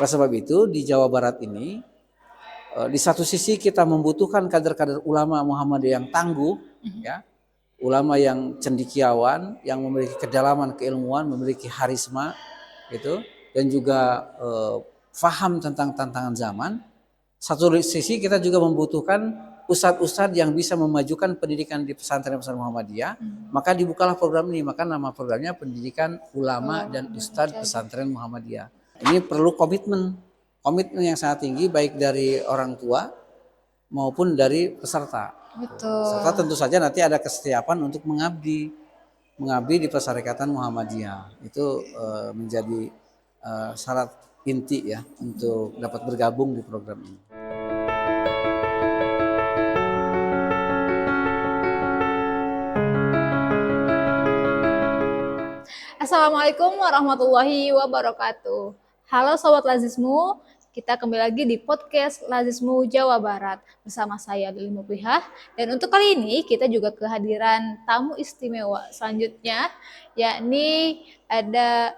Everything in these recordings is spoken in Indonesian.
Oleh sebab itu di Jawa Barat ini di satu sisi kita membutuhkan kader-kader ulama Muhammadiyah yang tangguh, ya, ulama yang cendekiawan, yang memiliki kedalaman keilmuan, memiliki harisma, gitu, dan juga faham tentang tantangan zaman. Satu sisi kita juga membutuhkan ustadz-ustadz yang bisa memajukan pendidikan di pesantren-pesantren Muhammadiyah. Maka dibukalah program ini, maka nama programnya Pendidikan Ulama dan Ustadz Pesantren Muhammadiyah. Ini perlu komitmen yang sangat tinggi baik dari orang tua maupun dari peserta. Betul. Serta tentu saja nanti ada kesetiaan untuk mengabdi di Persyarikatan Muhammadiyah. Itu menjadi syarat inti ya untuk dapat bergabung di program ini. Assalamualaikum warahmatullahi wabarakatuh. Halo Sobat Lazismu, kita kembali lagi di podcast Lazismu Jawa Barat bersama saya Lili Muplihah. Dan untuk kali ini kita juga kehadiran tamu istimewa selanjutnya, yakni ada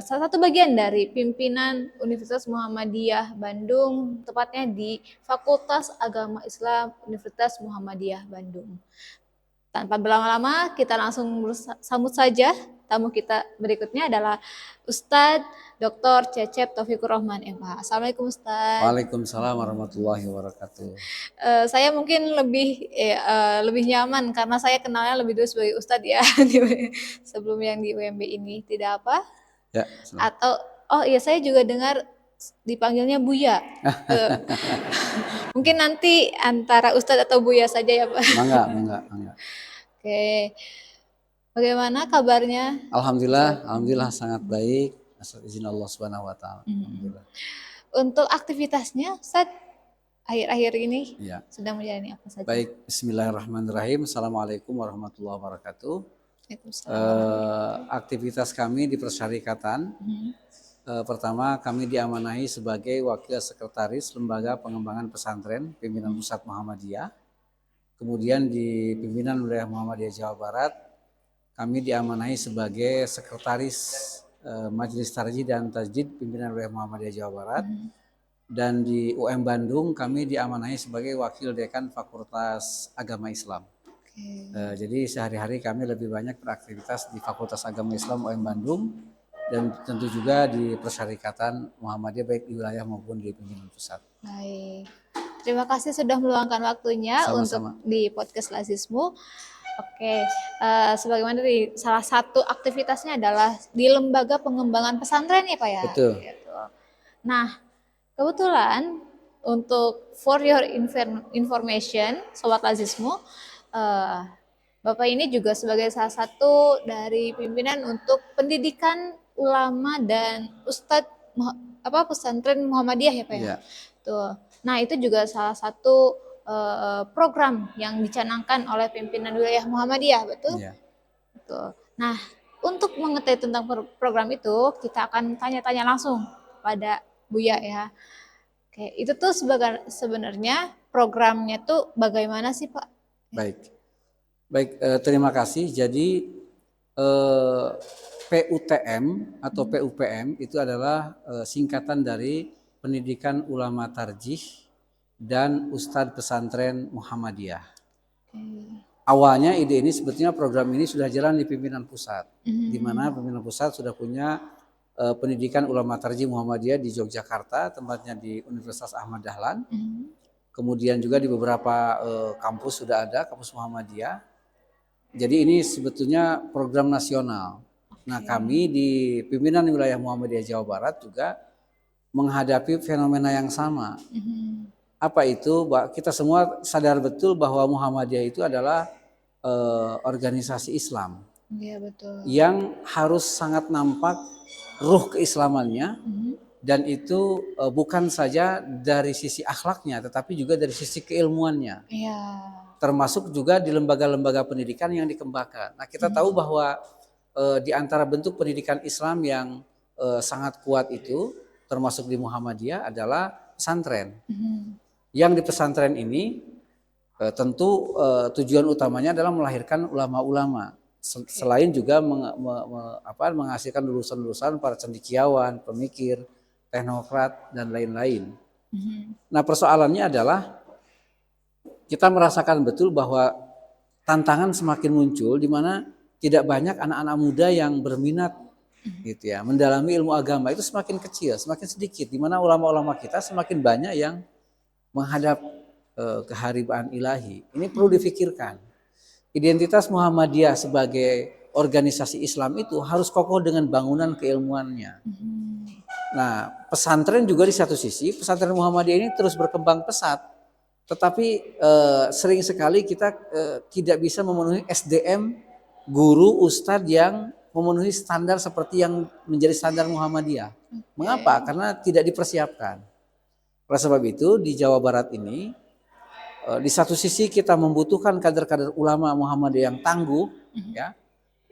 salah satu bagian dari pimpinan Universitas Muhammadiyah Bandung, tepatnya di Fakultas Agama Islam Universitas Muhammadiyah Bandung. Tanpa berlama-lama, kita langsung sambut saja tamu kita berikutnya adalah Ustadz Dr. Cecep Taufikur Rahman, MPH. Assalamualaikum Ustadz. Waalaikumsalam warahmatullahi wabarakatuh. Saya mungkin lebih nyaman karena saya kenalnya lebih dulu sebagai Ustadz ya sebelum yang di UMB ini. Tidak apa? Ya, atau saya juga dengar dipanggilnya Buya. Mungkin nanti antara Ustadz atau Buya saja ya Pak. Mangga. Oke. Bagaimana kabarnya? Alhamdulillah sangat baik. Asal izin Allah Subhanahu wa taala. Alhamdulillah. Untuk aktivitasnya Ustadz akhir-akhir ini sedang menjalani apa saja? Baik, bismillahirrahmanirrahim. Assalamualaikum warahmatullahi wabarakatuh. Aktivitas kami di Persyarikatan. Pertama, kami diamanahi sebagai Wakil Sekretaris Lembaga Pengembangan Pesantren Pimpinan Pusat Muhammadiyah. Kemudian di Pimpinan Wilayah Muhammadiyah Jawa Barat, kami diamanahi sebagai Sekretaris Majelis Tarjih dan Tajdid Pimpinan Wilayah Muhammadiyah Jawa Barat. Dan di UM Bandung, kami diamanahi sebagai Wakil Dekan Fakultas Agama Islam. Jadi sehari-hari kami lebih banyak beraktivitas di Fakultas Agama Islam UM Bandung dan tentu juga di Persyarikatan Muhammadiyah baik di wilayah maupun di pimpinan pusat. Baik, terima kasih sudah meluangkan waktunya untuk di podcast Lazismu. Oke, sebagaimana tadi salah satu aktivitasnya adalah di Lembaga Pengembangan Pesantren ya Pak ya? Betul. Gitu. Nah, kebetulan untuk for your information, Sobat Lazismu, Bapak ini juga sebagai salah satu dari pimpinan untuk pendidikan ulama dan Ustadz pesantren Muhammadiyah ya Pak ya? Tuh. Nah itu juga salah satu program yang dicanangkan oleh pimpinan wilayah Muhammadiyah, betul? Betul. Nah untuk mengetahui tentang program itu kita akan tanya-tanya langsung pada Buya ya. Oke, itu tuh sebenarnya programnya tuh bagaimana sih Pak? Baik, terima kasih. Jadi PUTM atau PUPM itu adalah singkatan dari Pendidikan Ulama Tarjih dan Ustadz Pesantren Muhammadiyah. Awalnya ide ini sebetulnya program ini sudah jalan di pimpinan pusat, di mana pimpinan pusat sudah punya Pendidikan Ulama Tarjih Muhammadiyah di Yogyakarta, tempatnya di Universitas Ahmad Dahlan. Kemudian juga di beberapa kampus sudah ada kampus Muhammadiyah. Jadi ini sebetulnya program nasional. Nah kami di pimpinan wilayah Muhammadiyah Jawa Barat juga menghadapi fenomena yang sama. Apa itu? Kita semua sadar betul bahwa Muhammadiyah itu adalah organisasi Islam. Betul. Yang harus sangat nampak ruh keislamannya. Dan itu bukan saja dari sisi akhlaknya, tetapi juga dari sisi keilmuannya. Termasuk juga di lembaga-lembaga pendidikan yang dikembangkan. Nah kita tahu bahwa di antara bentuk pendidikan Islam yang sangat kuat itu, termasuk di Muhammadiyah adalah pesantren. Yang di pesantren ini tentu tujuan utamanya adalah melahirkan ulama-ulama. Selain juga menghasilkan lulusan-lulusan para cendekiawan, pemikir, teknokrat, dan lain-lain. Mhm. Nah, persoalannya adalah kita merasakan betul bahwa tantangan semakin muncul di mana tidak banyak anak-anak muda yang berminat gitu ya, mendalami ilmu agama. Itu semakin kecil, semakin sedikit, di mana ulama-ulama kita semakin banyak yang menghadap keharibaan ilahi. Ini perlu difikirkan. Identitas Muhammadiyah sebagai organisasi Islam itu harus kokoh dengan bangunan keilmuannya. Nah, pesantren juga di satu sisi, pesantren Muhammadiyah ini terus berkembang pesat, tetapi sering sekali kita tidak bisa memenuhi SDM guru ustadz yang memenuhi standar seperti yang menjadi standar Muhammadiyah. Mengapa? Karena tidak dipersiapkan. Oleh sebab itu di Jawa Barat ini di satu sisi kita membutuhkan kader-kader ulama Muhammadiyah yang tangguh, ya,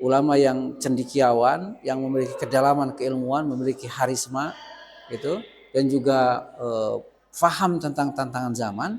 ulama yang cendekiawan, yang memiliki kedalaman keilmuan, memiliki harisma, gitu, dan juga faham tentang tantangan zaman.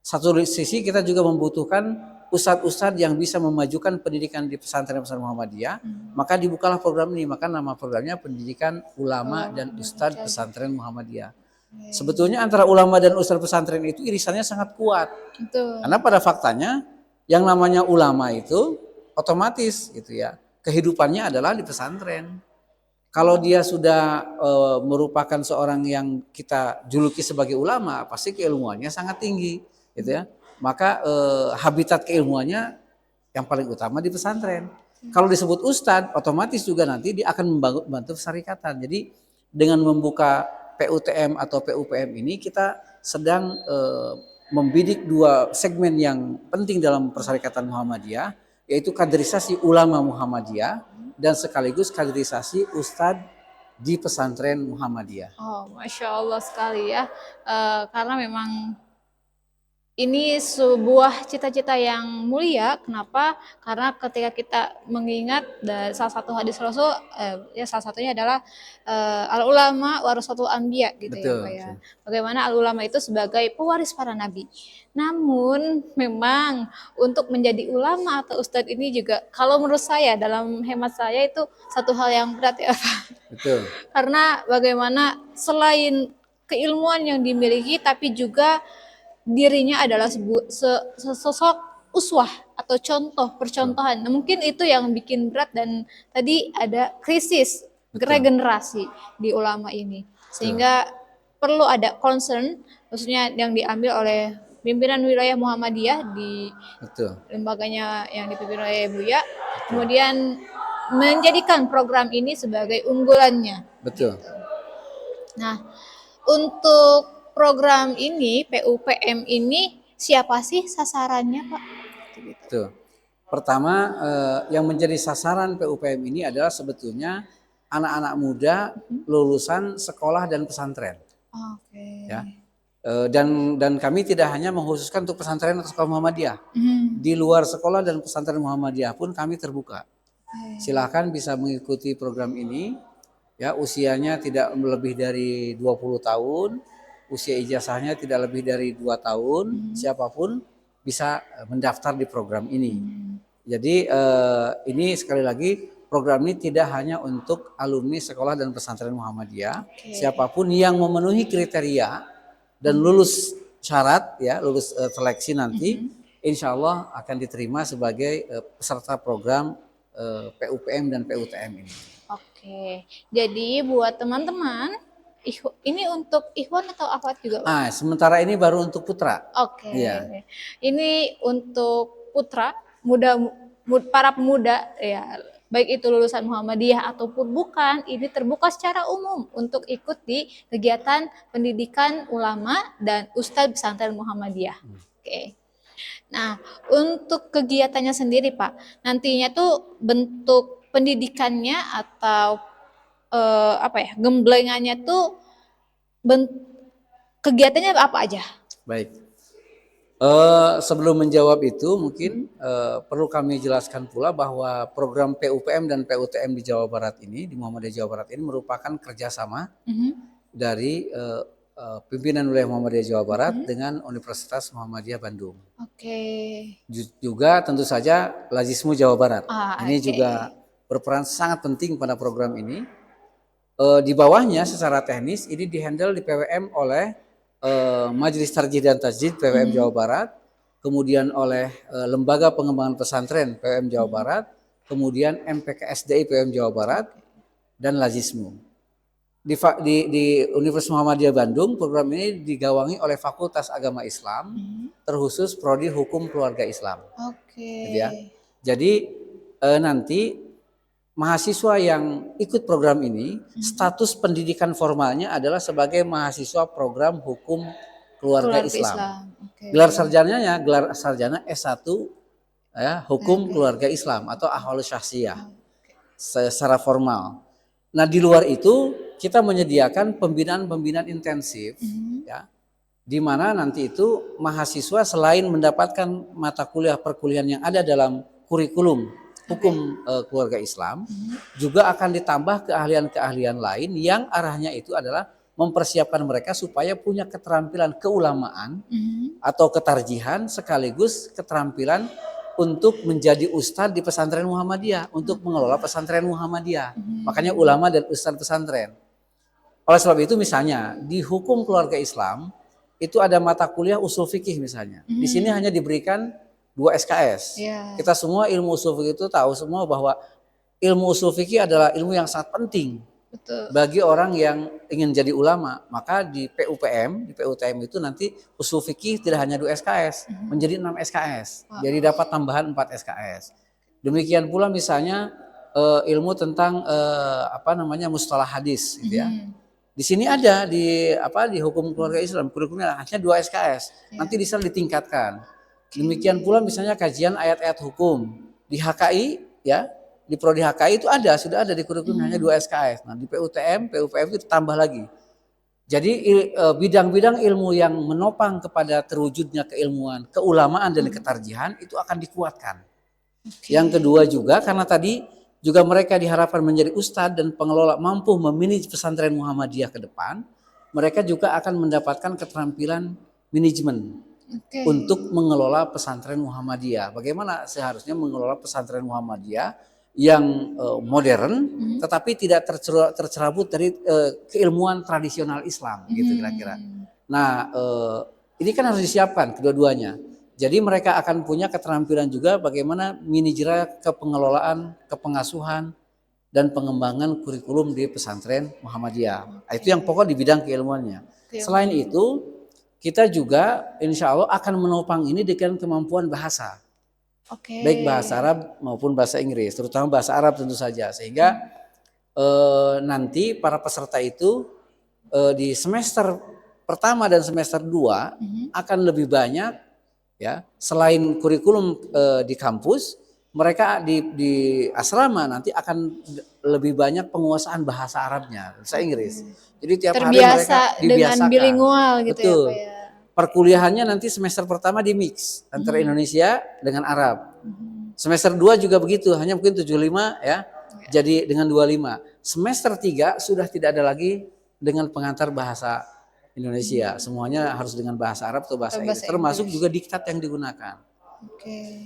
Satu sisi kita juga membutuhkan ustadz-ustadz yang bisa memajukan pendidikan di pesantren-pesantren Muhammadiyah. Maka dibukalah program ini, maka nama programnya Pendidikan Ulama dan Ustadz Pesantren Muhammadiyah. Sebetulnya antara ulama dan ustadz pesantren itu irisannya sangat kuat. Betul. Karena pada faktanya yang namanya ulama itu otomatis gitu ya, kehidupannya adalah di pesantren. Kalau dia sudah merupakan seorang yang kita juluki sebagai ulama, pasti keilmuannya sangat tinggi, gitu ya. Maka habitat keilmuannya yang paling utama di pesantren. Kalau disebut ustadz, otomatis juga nanti dia akan membantu syarikatan. Jadi dengan membuka PUTM atau PUPM ini kita sedang membidik dua segmen yang penting dalam persyarikatan Muhammadiyah, yaitu kaderisasi ulama Muhammadiyah dan sekaligus kaderisasi ustadz di pesantren Muhammadiyah. Oh, Masya Allah sekali ya. Karena memang ini sebuah cita-cita yang mulia. Kenapa? Karena ketika kita mengingat dari salah satu hadis Rasul, ya salah satunya adalah al ulama warasatul anbiya gitu. Betul, ya Pak ya. Bagaimana al ulama itu sebagai pewaris para nabi. Namun memang untuk menjadi ulama atau ustadz ini juga kalau menurut saya, dalam hemat saya, itu satu hal yang berat ya Pak. Betul. Karena bagaimana selain keilmuan yang dimiliki tapi juga dirinya adalah sosok uswah atau contoh percontohan. Nah, mungkin itu yang bikin berat, dan tadi ada krisis regenerasi di ulama ini, sehingga perlu ada concern, maksudnya yang diambil oleh pimpinan wilayah Muhammadiyah di lembaganya yang dipimpin oleh Buya, kemudian menjadikan program ini sebagai unggulannya. Betul. Nah, untuk program ini, PUPM ini, siapa sih sasarannya, Pak? Tuh. Pertama, yang menjadi sasaran PUPM ini adalah sebetulnya anak-anak muda lulusan sekolah dan pesantren. Oke. Ya. Dan kami tidak hanya mengkhususkan untuk pesantren atau sekolah Muhammadiyah. Di luar sekolah dan pesantren Muhammadiyah pun kami terbuka. Silakan bisa mengikuti program ini. Ya, usianya tidak lebih dari 20 tahun. Usia ijazahnya tidak lebih dari 2 tahun, siapapun bisa mendaftar di program ini. Jadi ini sekali lagi, program ini tidak hanya untuk alumni sekolah dan pesantren Muhammadiyah. Siapapun yang memenuhi kriteria dan lulus syarat, ya, lulus seleksi nanti, insya Allah akan diterima sebagai peserta program PUPM dan PUTM ini. Oke, jadi buat teman-teman, ini untuk ikhwan atau akhwat juga, Pak? Sementara ini baru untuk putra. Oke. Ya. Ini untuk putra, para pemuda, ya, baik itu lulusan Muhammadiyah ataupun bukan, ini terbuka secara umum untuk ikut di kegiatan pendidikan ulama dan ustadz pesantren Muhammadiyah. Oke. Nah, untuk kegiatannya sendiri, Pak, nantinya tuh bentuk pendidikannya atau gemblengannya tuh kegiatannya apa aja? Baik. Sebelum menjawab itu mungkin perlu kami jelaskan pula bahwa program PUPM dan PUTM di Jawa Barat ini, di Muhammadiyah Jawa Barat ini merupakan kerjasama dari pimpinan wilayah Muhammadiyah Jawa Barat dengan Universitas Muhammadiyah Bandung. Juga tentu saja Lazismu Jawa Barat. Ini juga berperan sangat penting pada program ini. Di bawahnya secara teknis ini dihandle di PWM oleh Majelis Tarjih dan Tajdid PWM Jawa Barat, kemudian oleh Lembaga Pengembangan Pesantren PWM Jawa Barat, kemudian MPKSDI PWM Jawa Barat, dan Lazismu. Di Universitas Muhammadiyah Bandung, program ini digawangi oleh Fakultas Agama Islam, terkhusus Prodi Hukum Keluarga Islam. Oke. Gitu ya. Jadi nanti mahasiswa yang ikut program ini, status pendidikan formalnya adalah sebagai mahasiswa program Hukum Keluarga Islam. Gelar sarjananya, gelar sarjana S1 ya, Hukum Keluarga Islam atau Ahwalus Syahsiyah secara formal. Nah, di luar itu kita menyediakan pembinaan-pembinaan intensif ya, di mana nanti itu mahasiswa selain mendapatkan mata kuliah perkuliahan yang ada dalam kurikulum Hukum Keluarga Islam, juga akan ditambah keahlian-keahlian lain yang arahnya itu adalah mempersiapkan mereka supaya punya keterampilan keulamaan atau ketarjihan sekaligus keterampilan untuk menjadi ustadz di pesantren Muhammadiyah, untuk mengelola pesantren Muhammadiyah. Makanya ulama dan ustadz pesantren. Oleh sebab itu misalnya di Hukum Keluarga Islam itu ada mata kuliah usul fikih misalnya. Di sini hanya diberikan 2 SKS. Kita semua ilmu usul fikih itu tahu semua bahwa ilmu usul fikih adalah ilmu yang sangat penting. Betul. Bagi orang yang ingin jadi ulama. Maka di PUPM, di PUTM itu nanti usul fikih tidak hanya 2 SKS, menjadi 6 SKS. Jadi dapat tambahan 4 SKS. Demikian pula misalnya ilmu tentang mustalah hadis gitu ya. Di sini ada di Hukum Keluarga Islam kurikulumnya hanya 2 SKS. Nanti bisa ditingkatkan. Demikian pula misalnya kajian ayat-ayat hukum di HKI ya, di prodi HKI itu sudah ada di kurikulum hanya 2 SKS. Nah, di PUTM, PUPM itu ditambah lagi. Jadi bidang-bidang ilmu yang menopang kepada terwujudnya keilmuan, keulamaan dan ketarjihan itu akan dikuatkan. Yang kedua juga karena tadi juga mereka diharapkan menjadi ustadz dan pengelola mampu memanage pesantren Muhammadiyah ke depan, mereka juga akan mendapatkan keterampilan manajemen. Untuk mengelola pesantren Muhammadiyah. Bagaimana seharusnya mengelola pesantren Muhammadiyah yang modern, tetapi tidak tercerabut dari keilmuan tradisional Islam, gitu kira-kira. Nah, ini kan harus disiapkan kedua-duanya. Jadi mereka akan punya keterampilan juga bagaimana manajer kepengelolaan, kepengasuhan, dan pengembangan kurikulum di pesantren Muhammadiyah. Itu yang pokok di bidang keilmuannya. Selain itu, kita juga insya Allah akan menopang ini dengan kemampuan bahasa. Baik bahasa Arab maupun bahasa Inggris, terutama bahasa Arab tentu saja. Sehingga nanti para peserta itu di semester pertama dan semester 2 akan lebih banyak ya, selain kurikulum di kampus, mereka di asrama nanti akan lebih banyak penguasaan bahasa Arabnya, bahasa Inggris. Jadi tiap hari mereka dibiasakan dengan bilingual gitu. Betul. Ya, Pak ya. Perkuliahannya nanti semester pertama di mix antara Indonesia dengan Arab. Semester 2 juga begitu, hanya mungkin 75 ya. Jadi dengan 25. Semester 3 sudah tidak ada lagi dengan pengantar bahasa Indonesia. Semuanya harus dengan bahasa Arab atau bahasa Inggris, termasuk juga diktat yang digunakan.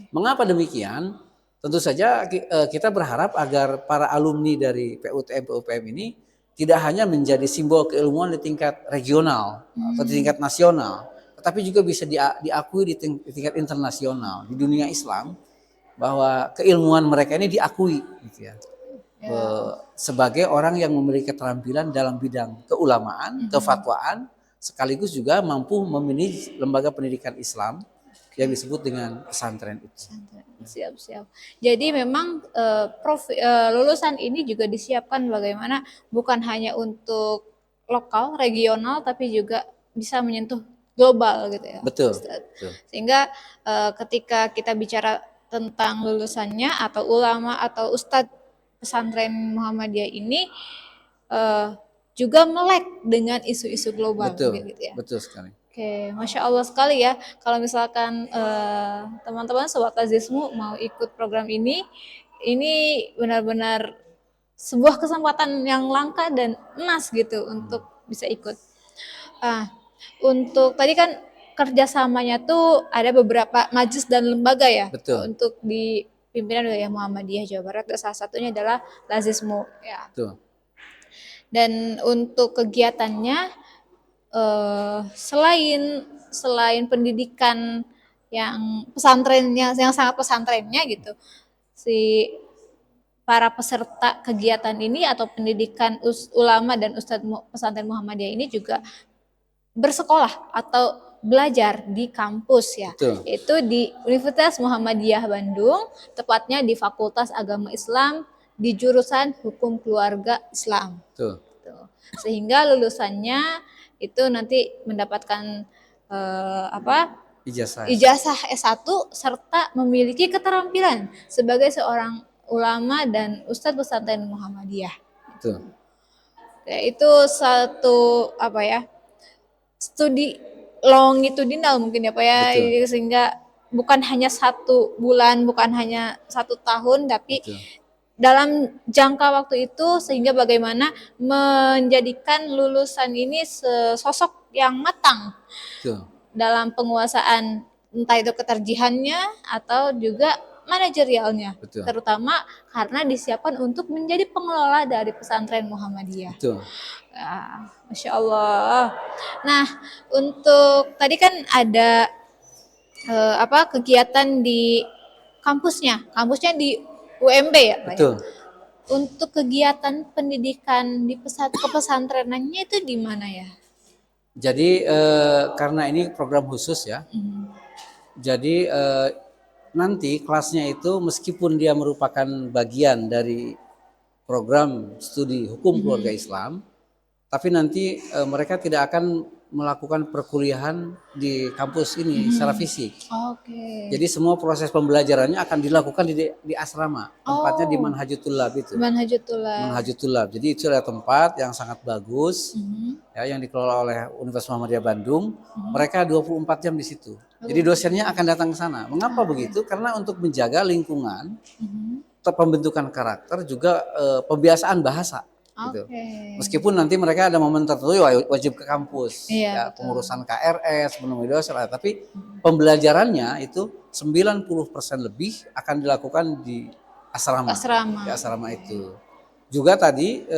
Mengapa demikian? Tentu saja kita berharap agar para alumni dari PUTM PUPM ini tidak hanya menjadi simbol keilmuan di tingkat regional atau di tingkat nasional, tetapi juga bisa diakui di tingkat internasional di dunia Islam, bahwa keilmuan mereka ini diakui gitu ya. Sebagai orang yang memiliki keterampilan dalam bidang keulamaan, kefatwaan, sekaligus juga mampu memanage lembaga pendidikan Islam yang disebut dengan pesantren itu. Siap. Jadi memang lulusan ini juga disiapkan bagaimana bukan hanya untuk lokal, regional, tapi juga bisa menyentuh global gitu ya. Betul. Sehingga ketika kita bicara tentang lulusannya atau ulama atau ustadz pesantren Muhammadiyah ini juga melek dengan isu-isu global. Betul, gitu ya. Betul sekali. Oke, Masya Allah sekali ya. Kalau misalkan teman-teman Sobat Lazismu mau ikut program ini benar-benar sebuah kesempatan yang langka dan emas gitu untuk bisa ikut. Untuk tadi kan kerjasamanya tuh ada beberapa majelis dan lembaga ya. Betul. Untuk di pimpinan wilayah Muhammadiyah Jawa Barat, dan salah satunya adalah Lazismu ya. Betul. Dan untuk kegiatannya selain pendidikan yang pesantrennya yang sangat pesantrennya gitu, si para peserta kegiatan ini atau pendidikan ulama dan ustadz pesantren Muhammadiyah ini juga bersekolah atau belajar di kampus ya, Betul. yaitu di Universitas Muhammadiyah Bandung, tepatnya di Fakultas Agama Islam di jurusan Hukum Keluarga Islam. Betul. Sehingga lulusannya itu nanti mendapatkan ijazah S1 serta memiliki keterampilan sebagai seorang ulama dan ustadz pesantren Muhammadiyah. Betul. Ya, itu satu studi longitudinal mungkin ya Pak ya. Betul. Sehingga bukan hanya 1 bulan, bukan hanya 1 tahun, tapi Betul. dalam jangka waktu itu, sehingga bagaimana menjadikan lulusan ini sosok yang matang. Betul. Dalam penguasaan entah itu keterjihannya atau juga manajerialnya. Betul. Terutama karena disiapkan untuk menjadi pengelola dari pesantren Muhammadiyah. Betul. Ya, Masya Allah. Nah, untuk tadi kan ada kegiatan di kampusnya di UMB ya Pak? Betul. Untuk kegiatan pendidikan di kepesantrenannya itu di mana ya? Jadi karena ini program khusus ya, jadi nanti kelasnya itu meskipun dia merupakan bagian dari program studi hukum keluarga Islam, tapi nanti mereka tidak akan melakukan perkuliahan di kampus ini secara fisik. Oke. Jadi semua proses pembelajarannya akan dilakukan di asrama, tempatnya di Manhajut Thullab itu. Manhajut Thullab. Jadi itu adalah tempat yang sangat bagus, ya, yang dikelola oleh Universitas Muhammadiyah Bandung. Mereka 24 jam di situ. Jadi dosennya akan datang ke sana. Mengapa begitu? Karena untuk menjaga lingkungan, pembentukan karakter, juga pembiasaan bahasa. Gitu. Meskipun nanti mereka ada momen tertentu wajib ke kampus, ya, pengurusan KRS, menemui dosen, tapi pembelajarannya itu 90% lebih akan dilakukan di asrama. Di asrama itu. Juga tadi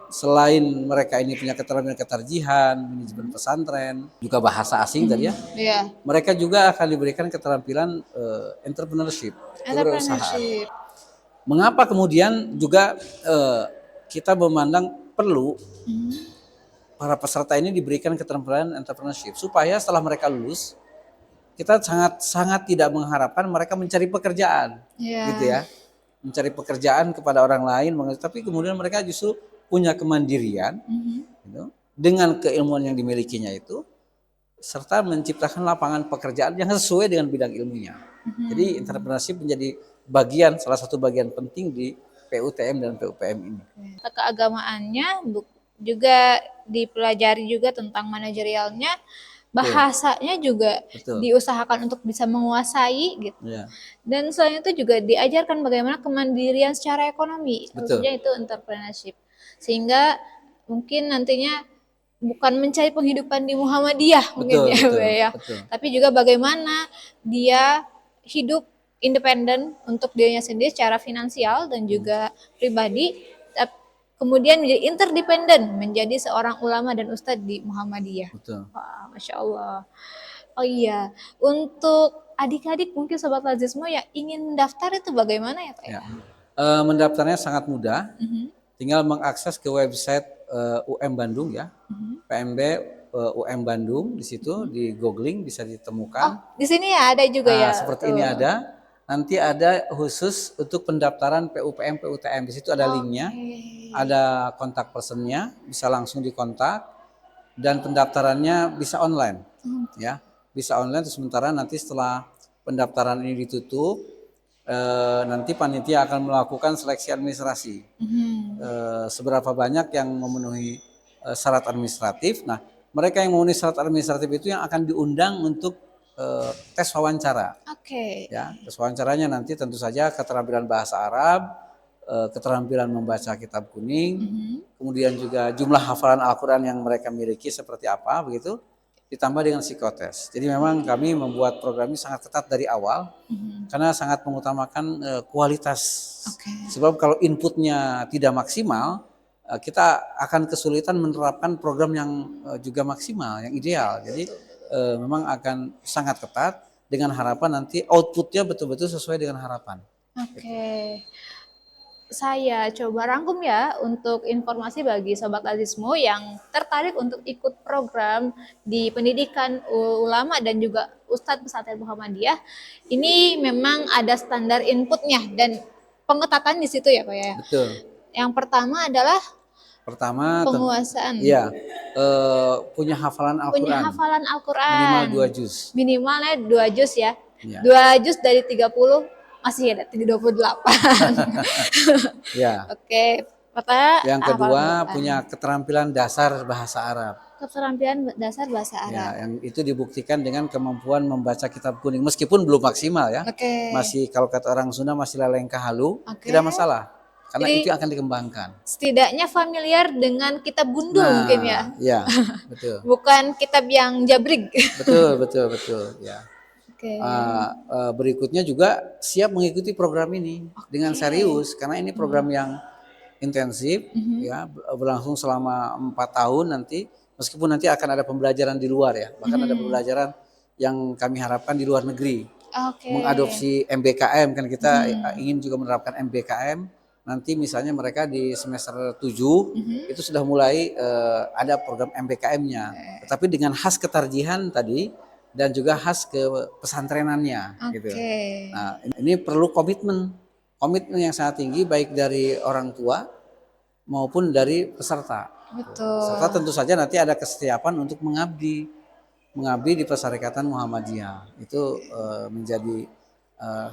selain mereka ini punya keterampilan keterjihan, manajemen pesantren, juga bahasa asing tadi ya. Mereka juga akan diberikan keterampilan entrepreneurship, kewirausahaan. Mengapa kemudian juga kita memandang perlu para peserta ini diberikan keterampilan entrepreneurship supaya setelah mereka lulus, kita sangat tidak mengharapkan mereka mencari pekerjaan, gitu ya, mencari pekerjaan kepada orang lain, tapi kemudian mereka justru punya kemandirian, gitu, dengan keilmuan yang dimilikinya itu, serta menciptakan lapangan pekerjaan yang sesuai dengan bidang ilmunya. Jadi entrepreneurship menjadi salah satu bagian penting di PUTM dan PUPM ini. Keagamaannya juga dipelajari juga tentang manajerialnya, bahasanya juga diusahakan untuk bisa menguasai gitu. Dan selain itu juga diajarkan bagaimana kemandirian secara ekonomi. Maksudnya itu entrepreneurship. Sehingga mungkin nantinya bukan mencari penghidupan di Muhammadiyah mungkin ya, tapi juga bagaimana dia hidup independen untuk dirinya sendiri secara finansial dan juga pribadi, kemudian menjadi interdependen, menjadi seorang ulama dan ustadz di Muhammadiyah. Wah, Masya Allah. Oh iya, untuk adik-adik mungkin Sobat Lazismo yang ingin mendaftar itu bagaimana ya Pak? Mendaftarnya sangat mudah, tinggal mengakses ke website UM Bandung ya, PMB UM Bandung, di situ di googling bisa ditemukan. Di sini ya ada juga ya. Seperti ini ada. Nanti ada khusus untuk pendaftaran PUPM PUTM, di situ ada linknya, ada kontak personnya, bisa langsung dikontak, dan pendaftarannya bisa online, ya, bisa online. Sementara nanti setelah pendaftaran ini ditutup, nanti panitia akan melakukan seleksi administrasi. Seberapa banyak yang memenuhi syarat administratif. Nah, mereka yang memenuhi syarat administratif itu yang akan diundang untuk tes wawancara. Ya, tes wawancaranya nanti tentu saja keterampilan bahasa Arab, keterampilan membaca kitab kuning, kemudian juga jumlah hafalan Al-Quran yang mereka miliki seperti apa, begitu, ditambah dengan psikotes. Jadi memang kami membuat program ini sangat ketat dari awal, karena sangat mengutamakan kualitas. Sebab kalau inputnya tidak maksimal, kita akan kesulitan menerapkan program yang juga maksimal, yang ideal. Jadi memang akan sangat ketat dengan harapan nanti outputnya betul-betul sesuai dengan harapan. Oke. Saya coba rangkum ya untuk informasi bagi Sobat Lazismo yang tertarik untuk ikut program di pendidikan ulama dan juga Ustadz Pesantren Muhammadiyah. Ini memang ada standar inputnya dan pengetatan di situ ya Pak ya. Betul. Yang pertama adalah penguasaan. Iya, punya hafalan Al-Quran. Punya hafalan Al-Quran. Minimal 2 juz. Minimalnya 2 juz ya. Ya. 2 juz dari 30 masih ada 28. Ya. Oke. Kata yang kedua punya keterampilan dasar bahasa Arab. Keterampilan dasar bahasa Arab. Ya, yang itu dibuktikan dengan kemampuan membaca kitab kuning meskipun belum maksimal ya. Oke. Masih kalau kata orang Sunda masih lelengkah halu, Oke. tidak masalah. Karena Jadi, itu akan dikembangkan. Setidaknya familiar dengan kitab bundul mungkin ya. Iya, betul. Bukan kitab yang jabrig. Betul, ya. Oke. Berikutnya juga siap mengikuti program ini dengan serius karena ini program yang intensif, ya berlangsung selama 4 tahun nanti. Meskipun nanti akan ada pembelajaran di luar ya, bahkan ada pembelajaran yang kami harapkan di luar negeri. Mengadopsi MBKM kan kita ingin juga menerapkan MBKM. Nanti misalnya mereka di semester 7 itu sudah mulai ada program MBKM-nya. Tetapi dengan khas ketarjihan tadi dan juga khas ke pesantrenannya gitu. Nah, ini perlu komitmen yang sangat tinggi baik dari orang tua maupun dari peserta. Betul. Serta tentu saja nanti ada kesetiaan untuk mengabdi di Persyarikatan Muhammadiyah. Itu menjadi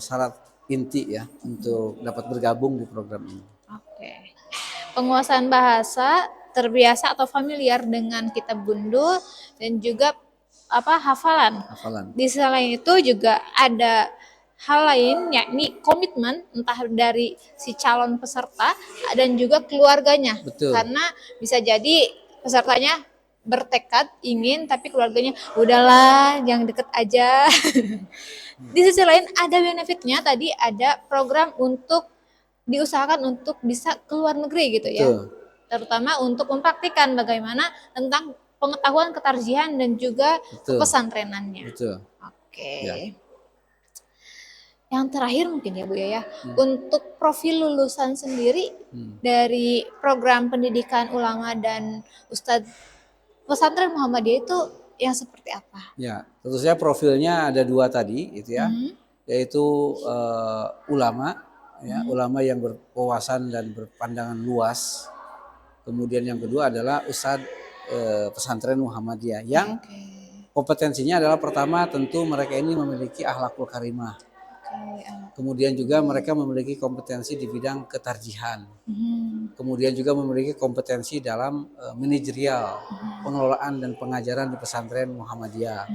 syarat inti ya untuk dapat bergabung di program ini. Oke. Penguasaan bahasa, terbiasa atau familiar dengan kitab bundul dan juga hafalan. Di sisi lain itu juga ada hal lain yakni komitmen entah dari si calon peserta dan juga keluarganya. Betul. Karena bisa jadi pesertanya bertekad ingin tapi keluarganya udahlah yang deket aja. Di sisi lain ada benefitnya tadi ada program untuk diusahakan untuk bisa keluar negeri gitu ya. Betul. Terutama untuk mempraktikkan bagaimana tentang pengetahuan ketarjihan dan juga pesantrenannya. Betul. Oke. Ya. Yang terakhir mungkin ya Bu ya, untuk profil lulusan sendiri dari program pendidikan ulama dan Ustadz Pesantren Muhammadiyah itu yang seperti apa? Ya, tentu saja profilnya ada 2 tadi, itu ya, yaitu ulama, ya, ulama yang berwawasan dan berpandangan luas. Kemudian yang kedua adalah Ustadz Pesantren Muhammadiyah yang kompetensinya adalah pertama tentu mereka ini memiliki akhlakul karimah. Kemudian juga mereka memiliki kompetensi di bidang ketarjihan. Kemudian juga memiliki kompetensi dalam manajerial, pengelolaan dan pengajaran di pesantren Muhammadiyah.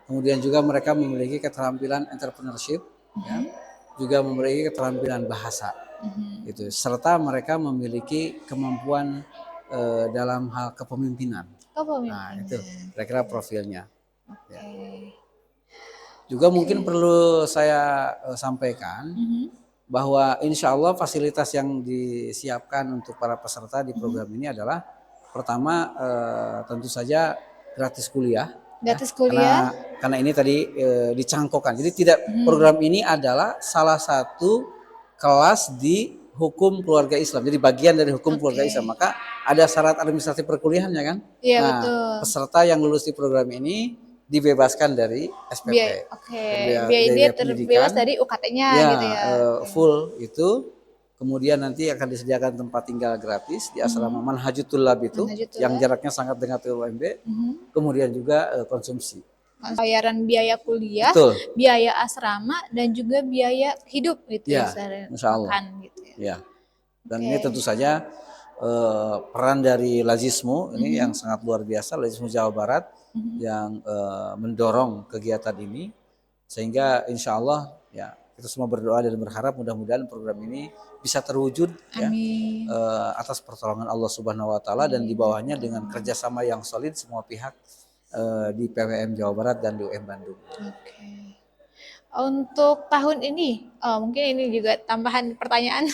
Kemudian juga mereka memiliki keterampilan entrepreneurship, ya, juga memiliki keterampilan bahasa, gitu. Serta mereka memiliki kemampuan dalam hal kepemimpinan. Nah, itu kira-kira profilnya. Ya. Juga mungkin perlu saya sampaikan bahwa insya Allah fasilitas yang disiapkan untuk para peserta di program ini adalah pertama tentu saja gratis kuliah. Gratis kuliah. Karena ini tadi dicangkokkan. Jadi program ini adalah salah satu kelas di hukum keluarga Islam. Jadi bagian dari hukum keluarga Islam. Maka ada syarat administratif perkuliahannya kan? Iya, betul. Peserta yang lulus di program ini dibebaskan dari SPP. Biaya dia terbebas dari UKT-nya gitu ya. Full itu. Kemudian nanti akan disediakan tempat tinggal gratis di asrama Manhajut Thullab itu yang jaraknya sangat dekat ke UMB. Kemudian juga konsumsi. Bayaran biaya kuliah, biaya asrama dan juga biaya hidup gitu ya. Insya Allah. Makan, gitu ya. Dan ini tentu saja peran dari Lazismo ini yang sangat luar biasa, Lazismo Jawa Barat yang mendorong kegiatan ini sehingga insya Allah ya kita semua berdoa dan berharap mudah-mudahan program ini bisa terwujud ya, atas pertolongan Allah Subhanahu Wa Taala dan di bawahnya dengan kerjasama yang solid semua pihak di PWM Jawa Barat dan di UM Bandung. Untuk tahun ini, mungkin ini juga tambahan pertanyaan,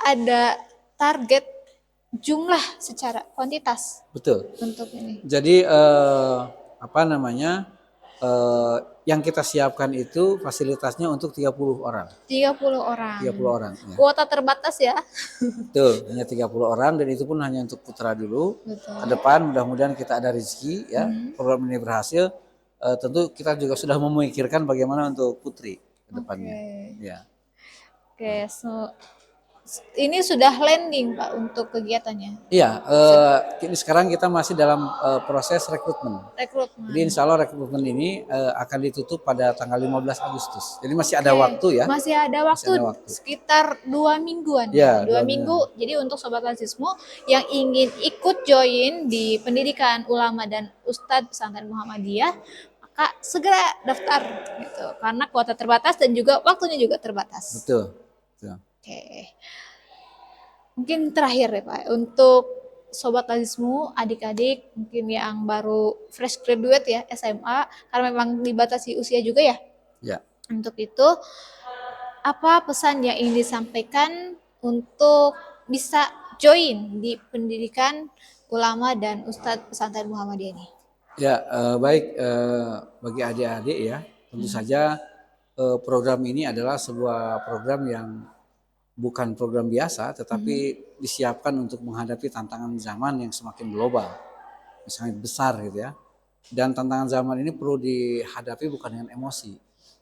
ada target jumlah secara kuantitas Betul. untuk ini. Jadi yang kita siapkan itu fasilitasnya untuk 30 orang. 30 orang. 30 orang ya. Kuota terbatas ya. Betul, hanya 30 orang dan itu pun hanya untuk putra dulu. Betul. Ke depan mudah-mudahan kita ada rezeki ya. Program ini berhasil. Tentu kita juga sudah memikirkan bagaimana untuk putri ke depannya. Ya. Oke, so ini sudah landing Pak untuk kegiatannya. Iya, ini sekarang kita masih dalam proses rekrutmen. Jadi insya Allah rekrutmen ini akan ditutup pada tanggal 15 Agustus. Jadi masih ada waktu ya. Masih ada waktu, sekitar 2 mingguan. Ya, 2 minggu. Jadi untuk Sobat Lazismu yang ingin ikut join di pendidikan ulama dan Ustadz Pesantren Muhammadiyah, maka segera daftar gitu. Karena kuota terbatas dan juga waktunya juga terbatas. Betul. Oke. Mungkin terakhir ya Pak, untuk Sobat Lazismu, adik-adik mungkin yang baru fresh graduate ya, SMA, karena memang dibatasi usia juga ya. Ya. Untuk itu, apa pesan yang ingin disampaikan untuk bisa join di pendidikan ulama dan Ustadz Pesantren Muhammadiyah ini? Ya, baik, bagi adik-adik ya, tentu saja program ini adalah sebuah program yang bukan program biasa, tetapi disiapkan untuk menghadapi tantangan zaman yang semakin global, sangat besar gitu ya. Dan tantangan zaman ini perlu dihadapi bukan dengan emosi,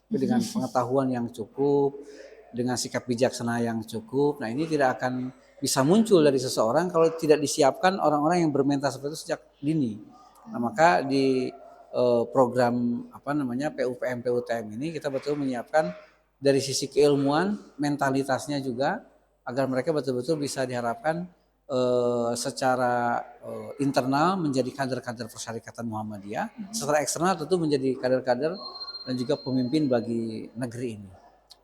tapi dengan pengetahuan yang cukup, dengan sikap bijaksana yang cukup. Nah, ini tidak akan bisa muncul dari seseorang kalau tidak disiapkan orang-orang yang bermental seperti itu sejak dini. Nah, maka di program PUPM PUTM ini kita betul menyiapkan dari sisi keilmuan, mentalitasnya juga agar mereka betul-betul bisa diharapkan secara internal menjadi kader-kader Persyarikatan Muhammadiyah, secara eksternal tentu menjadi kader-kader dan juga pemimpin bagi negeri ini.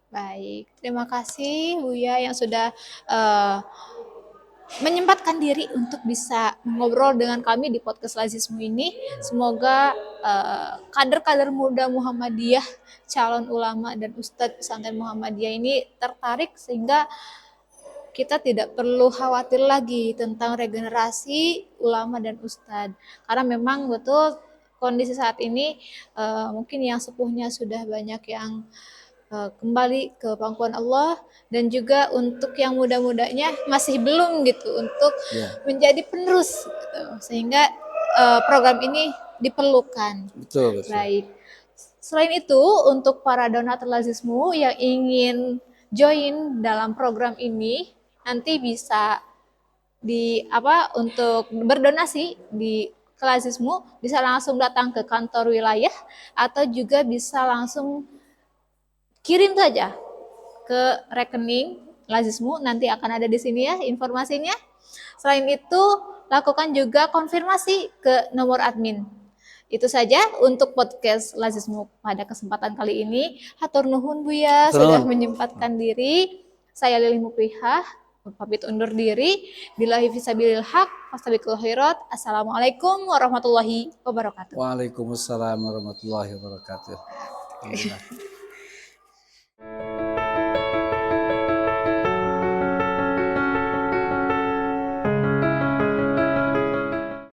Baik, terima kasih Buya yang sudah menyempatkan diri untuk bisa ngobrol dengan kami di podcast Lazismu ini. Semoga kader-kader muda Muhammadiyah, calon ulama dan Ustadz Pesantren Muhammadiyah ini tertarik sehingga kita tidak perlu khawatir lagi tentang regenerasi ulama dan Ustadz. Karena memang betul kondisi saat ini mungkin yang sepuhnya sudah banyak yang kembali ke pangkuan Allah, dan juga untuk yang muda-mudanya masih belum gitu untuk menjadi penerus gitu. Sehingga program ini diperlukan. Betul. Baik. Selain itu, untuk para donatur Lazismu yang ingin join dalam program ini, nanti bisa untuk berdonasi di Lazismu, bisa langsung datang ke kantor wilayah atau juga bisa langsung kirim saja ke rekening Lazismu, nanti akan ada di sini ya informasinya. Selain itu, lakukan juga konfirmasi ke nomor admin. Itu saja untuk podcast Lazismu pada kesempatan kali ini. Hatur nuhun Buya sudah menyempatkan diri. Saya Lili Mupihah, pamit undur diri. Billahi fisabilil haq, fastabiqul khairat. Assalamualaikum warahmatullahi wabarakatuh. Waalaikumsalam warahmatullahi wabarakatuh.